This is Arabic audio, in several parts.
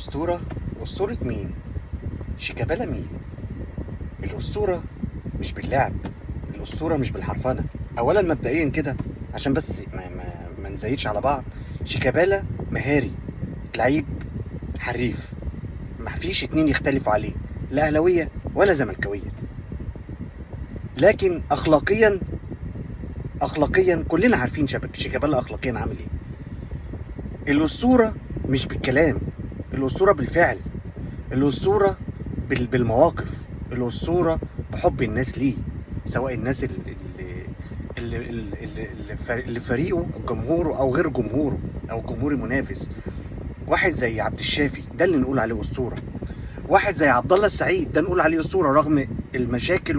الأسطورة. أسطورة مين؟ شيكابالا مين؟ الأسطورة مش باللعب، الأسطورة مش بالحرفنة. أولا مبدئيا كده عشان بس ما نزيدش على بعض. شيكابالا مهاري، لعيب حريف، ما فيش اتنين يختلفوا عليه، لا أهلاوية ولا زملكاوية. لكن أخلاقيا كلنا عارفين شيكابالا أخلاقيا عامل إيه. الأسطورة مش بالكلام، الأسطورة بالفعل، الأسطورة بالمواقف، الأسطورة بحب الناس ليه، سواء الناس اللي فريقه جمهوره أو غير جمهوره أو جمهور منافس. واحد زي عبد الشافي ده اللي نقول عليه أسطورة. واحد زي عبد الله السعيد ده نقول عليه أسطورة رغم المشاكل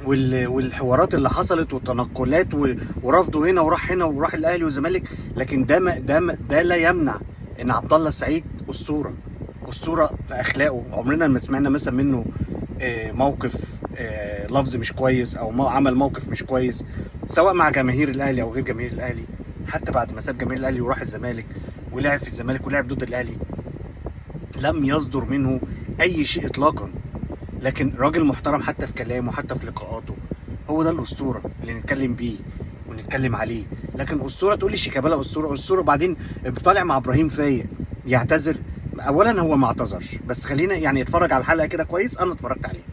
والحوارات اللي حصلت والتنقلات ورفضه هنا وراح هنا وراح الأهلي والزمالك. لكن ده لا يمنع إن عبد الله السعيد أسطورة، أسطورة في أخلاقه. عمرنا ما سمعنا مثلا منه موقف لفظ مش كويس أو عمل موقف مش كويس، سواء مع جماهير الأهلي أو غير جماهير الأهلي. حتى بعد ما ساب جماهير الأهلي وراح الزمالك ولعب في الزمالك ولعب ضد الأهلي لم يصدر منه أي شيء إطلاقا. لكن راجل محترم حتى في كلامه حتى في لقاءاته. هو ده الأسطورة اللي نتكلم بيه ونتكلم عليه. لكن أسطورة تقول لي شيكابالا أسطورة وبعدين بطالع مع إبراهيم فايق يعتذر. اولا هو ما اعتذرش، بس خلينا يعني اتفرج على الحلقه كده كويس، انا اتفرجت عليه.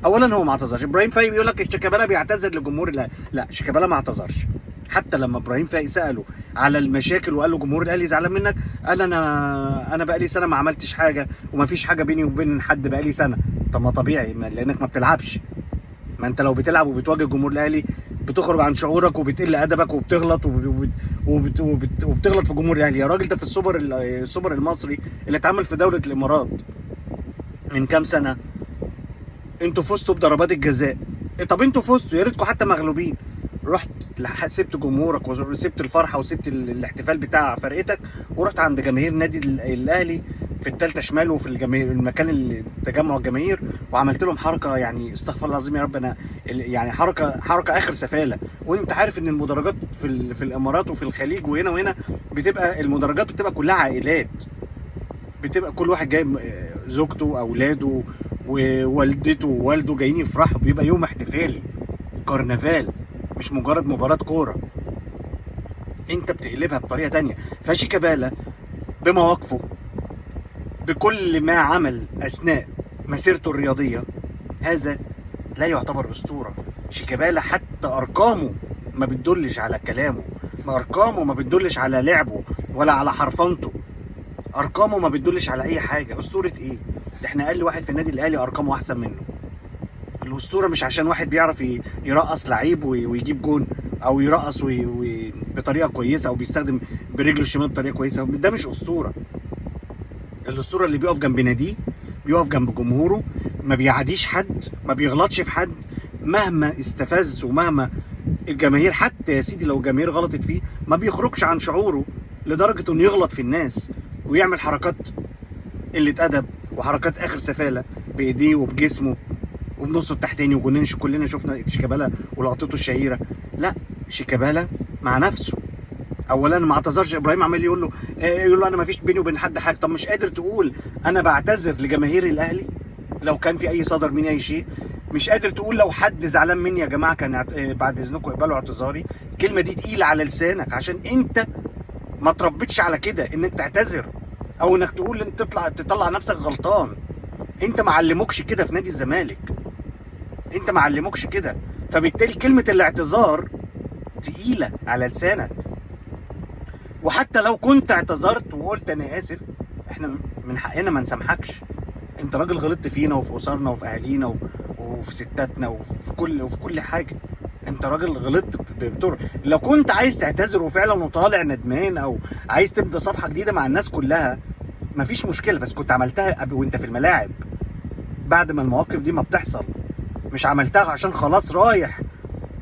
اولا هو ما اعتذرش. ابراهيم فايق بيقول لك شيكابالا بيعتذر لجمهور الاهلي، لا شيكابالا ما اعتذرش. حتى لما ابراهيم فايق ساله على المشاكل وقال له جمهور الاهلي زعلان منك، قال انا بقالي سنه ما عملتش حاجه وما فيش حاجه بيني وبين حد بقالي سنه. طب ما طبيعي، لانك ما بتلعبش. ما انت لو بتلعب وبتواجه جمهور الاهلي بتخرج عن شعورك وبتقل ادبك وبتغلط وبتغلط في جمهور الاهلي. يا راجل ده في السوبر المصري اللي اتعمل في دوله الامارات من كام سنه انتوا فزتوا بضربات الجزاء. طب انتوا فزتوا، يا ريتكم حتى مغلوبين. رحت سبت جمهورك وسبت الفرحه وسبت الاحتفال بتاع فرقتك ورحت عند جماهير نادي الاهلي في الثالثه شمال وفي المكان اللي تجمع الجماهير وعملت لهم حركه، يعني استغفر الله العظيم يا رب، انا يعني حركه اخر سفاله. وانت عارف ان المدرجات في الامارات وفي الخليج وهنا وهنا بتبقى المدرجات بتبقى كلها عائلات، بتبقى كل واحد جايب زوجته واولاده ووالدته ووالده جايين يفرحوا، بيبقى يوم احتفالي كرنفال، مش مجرد مباراه كوره. انت بتقلبها بطريقه تانية. فشيكابالا بمواقفه بكل ما عمل اثناء مسيرته الرياضيه هذا لا يعتبر اسطوره. شيكابالا حتى ارقامه ما بتدلش على كلامه، ارقامه ما بتدلش على لعبه ولا على حرفنته، ارقامه ما بتدلش على اي حاجه. اسطوره ايه؟ ده احنا اقل واحد في النادي الاهلي ارقامه احسن منه. الاسطوره مش عشان واحد بيعرف يرقص لعيب ويجيب جون او يرقص بطريقه كويسه او بيستخدم برجله الشمال بطريقه كويسه، ده مش اسطوره. الاسطوره اللي بيقف جنب ناديه، بيقف جنب جمهوره، ما بيعاديش حد، ما بيغلطش في حد مهما استفز ومهما الجماهير، حتى يا سيدي لو الجماهير غلطت فيه ما بيخرجش عن شعوره لدرجه انه يغلط في الناس ويعمل حركات قله ادب وحركات اخر سفاله بايديه وبجسمه وبنصه التحتاني. كلنا شفنا شيكابالا ولقطته الشهيره. لا، شيكابالا مع نفسه. اولا ما اعتذرش. ابراهيم عمال يقول له انا ما فيش بيني وبين حد حاجه. طب مش قادر تقول انا بعتذر لجماهير الاهلي لو كان في اي صدر مني اي شيء؟ مش قادر تقول لو حد زعلان مني يا جماعه كان بعد اذنكم اقبلوا اعتذاري؟ الكلمه دي تقيله على لسانك عشان انت ما تربيتش على كده انك تعتذر او انك تقول انت تطلع نفسك غلطان. انت ما علموكش كده في نادي الزمالك، انت ما علموكش كده، فبالتالي كلمه الاعتذار تقيله على لسانك. وحتى لو كنت اعتذرت وقلت انا اسف، احنا من حقنا ما نسامحكش. انت راجل غلطت فينا وفي اسرنا وفي اهالينا وفي ستاتنا وفي كل حاجه. انت راجل غلطت لو كنت عايز تعتذر وفعلا وطالع ندمان او عايز تبدا صفحه جديده مع الناس كلها مفيش مشكله، بس كنت عملتها وانت في الملاعب بعد ما المواقف دي ما بتحصل. مش عملتها عشان خلاص رايح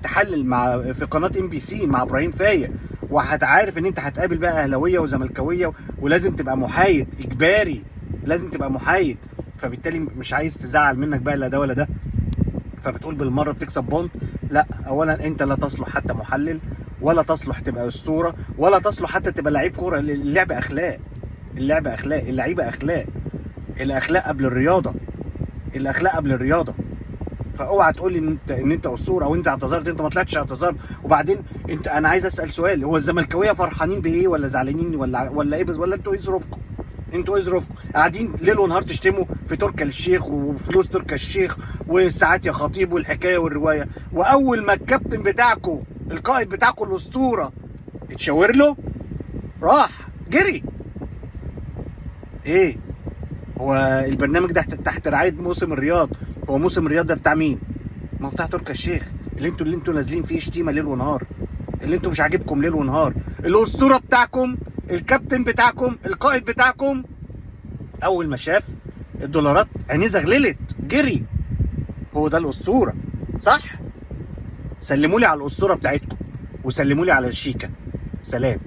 تحلل في قناه MBC مع ابراهيم فايق وهتعرف ان انت هتقابل بقى اهلاويه وزملكاويه ولازم تبقى محايد اجباري، لازم تبقى محايد. فبالتالي مش عايز تزعل منك بقى لا ده ولا ده، فبتقول بالمره بتكسب بونت. لا، اولا انت لا تصلح حتى محلل ولا تصلح تبقى اسطوره ولا تصلح حتى تبقى لعيب كوره. اللعب اخلاق، اللعب اخلاق، اللعيبه اخلاق، الاخلاق قبل الرياضه، الاخلاق قبل الرياضه. فاوعى تقول لي ان انت اسطوره او انت اعتذرت، انت ما طلعتش اعتذار. وبعدين انا عايز اسال سؤال، هو الزملكاويه فرحانين بايه ولا زعلانين ولا ايه؟ ولا انتوا ايه ظروفكم؟ انتوا ايه ظروفكم؟ قاعدين ليل ونهار تشتموا في تركي الشيخ وفلوس تركي الشيخ والساعات يا خطيب والحكايه والروايه، واول ما الكابتن بتاعكم القائد بتاعكم الاسطوره اتشاور له راح جري. ايه هو البرنامج ده تحت رعايه موسم الرياض؟ هو موسم الرياض ده بتاع مين؟ ما هو بتاع تركي الشيخ اللي انتوا نازلين فيه شتيمه ليل ونهار، اللي انتوا مش عاجبكم ليل ونهار. الاسطوره بتاعكم، الكابتن بتاعكم، القائد بتاعكم، اول ما شاف الدولارات عينيه زغللت جري. هو ده الاسطوره صح؟ سلموا لي على الاسطوره بتاعتكم وسلموا لي على الشيكه. سلام.